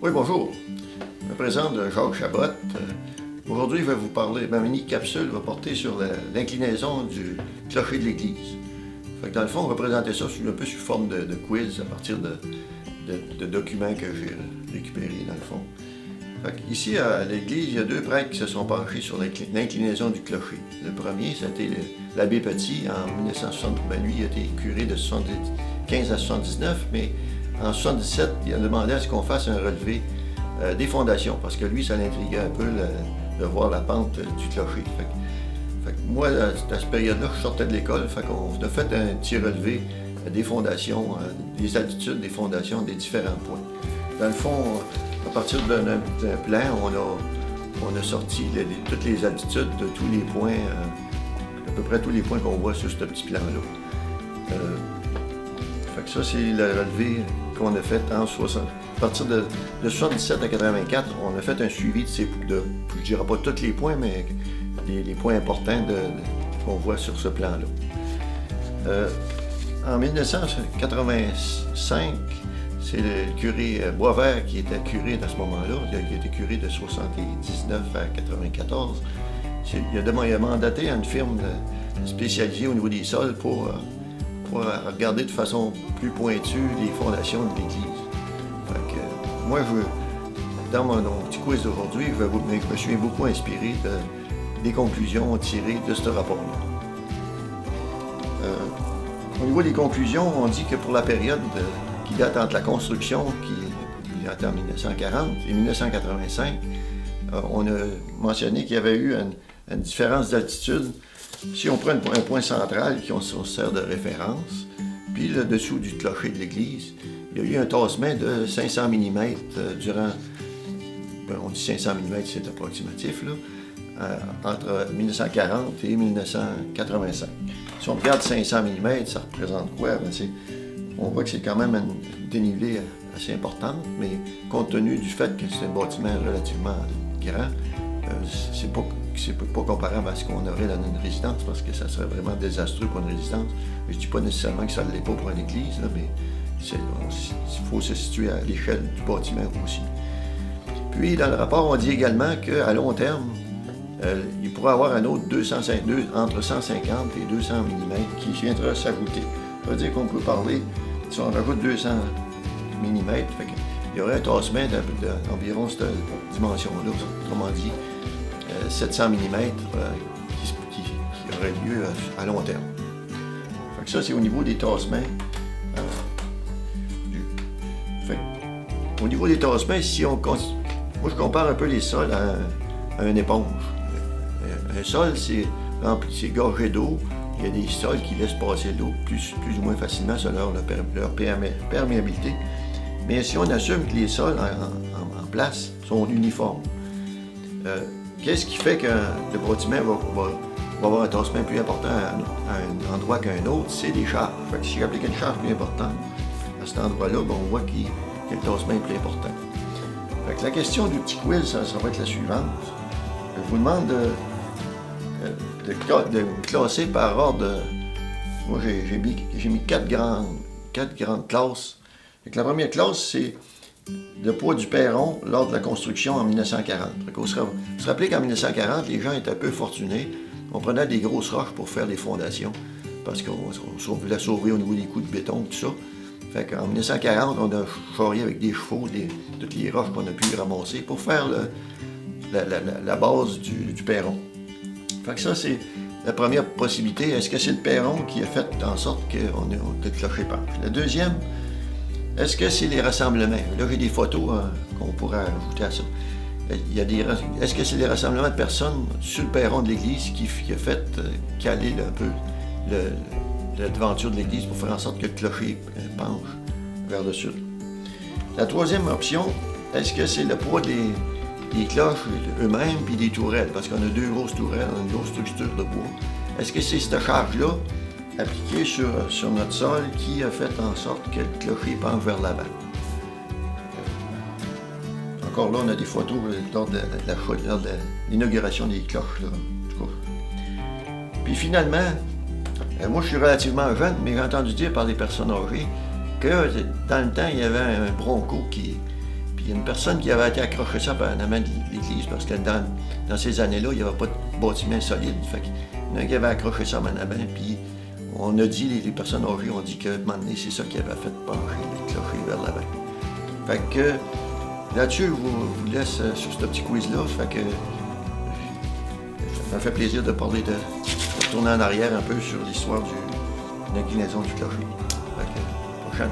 Oui, bonjour. Je me présente Jacques Chabot. Aujourd'hui, je vais vous parler, ma mini-capsule va porter sur l'inclinaison du clocher de l'église. Dans le fond, on va présenter ça un peu sous forme de quiz à partir de documents que j'ai récupérés dans le fond. Ici, à l'église, il y a deux prêtres qui se sont penchés sur l'inclinaison du clocher. Le premier, c'était l'abbé Petit en 1960. Lui, il a été curé de 75 à 79, mais en 77, il a demandé à ce qu'on fasse un relevé des fondations, parce que lui, ça l'intriguait un peu de voir la pente du clocher. Moi, à cette période-là, je sortais de l'école, on a fait un petit relevé des fondations, des altitudes des fondations des différents points. Dans le fond, à partir d'un plan, on a sorti toutes les altitudes de tous les points, à peu près tous les points qu'on voit sur ce petit plan-là. Ça, c'est le relevé qu'on a fait en 60. À partir de 77 à 84, on a fait un suivi je ne dirais pas tous les points, mais les points importants qu'on voit sur ce plan-là. En 1985, c'est le curé Boisvert qui était curé à ce moment-là. Il a été curé de 79 à 94. Il a mandaté à une firme spécialisée au niveau des sols pour regarder de façon plus pointue les fondations de l'Église. Moi, dans mon petit quiz d'aujourd'hui, je me suis beaucoup inspiré des conclusions tirées de ce rapport-là. Au niveau des conclusions, on dit que pour la période qui date entre la construction, qui date en 1940 et 1985, on a mentionné qu'il y avait eu une différence d'altitude. Si on prend un point central on se sert de référence, puis le dessous du clocher de l'église, il y a eu un tassement de 500 mm durant, on dit 500 mm, c'est approximatif, là, entre 1940 et 1985. Si on regarde 500 mm, ça représente quoi? On voit que c'est quand même une dénivelée assez importante, mais compte tenu du fait que c'est un bâtiment relativement grand, c'est pas comparable à ce qu'on aurait dans une résidence, parce que ça serait vraiment désastreux pour une résidence. Je dis pas nécessairement que ça ne l'est pas pour une église, là, mais il faut se situer à l'échelle du bâtiment aussi. Puis, dans le rapport, on dit également qu'à long terme, il pourrait y avoir un autre entre 150 et 200 mm qui viendra s'ajouter. Ça veut dire qu'on peut parler, si on rajoute 200 mm, il y aurait un tassement d'environ cette dimension-là, autrement dit, 700 mm qui aurait lieu à long terme. Ça, c'est au niveau des tassements. Au niveau des tassements, moi je compare un peu les sols à une éponge. Un sol, c'est gorgé d'eau. Il y a des sols qui laissent passer l'eau plus ou moins facilement selon leur perméabilité. Mais si on assume que les sols en place sont uniformes, qu'est-ce qui fait que le bâtiment va avoir un tassement plus important à un endroit qu'à un autre? C'est les charges. Si j'applique une charge plus importante à cet endroit-là, on voit que le tassement est plus important. La question du petit quiz, ça va être la suivante. Je vous demande de classer par ordre. Moi, j'ai mis quatre grandes classes. La première classe, c'est le poids du perron lors de la construction en 1940. Vous se rappelez qu'en 1940, les gens étaient un peu fortunés. On prenait des grosses roches pour faire les fondations, parce qu'on voulait sauver au niveau des coups de béton, tout ça. En 1940, on a charrié avec des chevaux toutes les roches qu'on a pu ramasser pour faire la base du perron. Ça, c'est la première possibilité. Est-ce que c'est le perron qui a fait en sorte que le clocher penche? La deuxième, est-ce que c'est les rassemblements? Là, j'ai des photos qu'on pourrait ajouter à ça. Est-ce que c'est les rassemblements de personnes sur le perron de l'église qui a fait caler un peu la devanture de l'église pour faire en sorte que le clocher penche vers le sud? La troisième option, est-ce que c'est le poids des cloches eux-mêmes puis des tourelles? Parce qu'on a deux grosses tourelles, on a une grosse structure de bois. Est-ce que c'est cette charge-là appliquée sur notre sol qui a fait en sorte que le clocher penche vers l'avant? Encore là, on a des photos lors de l'inauguration des cloches. Là, en tout cas. Puis finalement, moi je suis relativement jeune, mais j'ai entendu dire par des personnes âgées que dans le temps, il y avait un bronco puis il y a une personne qui avait été accrochée ça par en avant de l'église, parce que dans ces années-là, il n'y avait pas de bâtiment solide. Fait qu'il y en a qui avait accroché ça en avant, puis on a dit, les personnes âgées ont dit que, à un moment donné, c'est ça qui avait fait pencher les clochers vers l'avant. Fait que, là-dessus, je vous laisse sur ce petit quiz-là. Fait que, ça m'a fait plaisir de parler de retourner en arrière un peu sur l'histoire de l'inclinaison du clocher. Fait que, prochaine.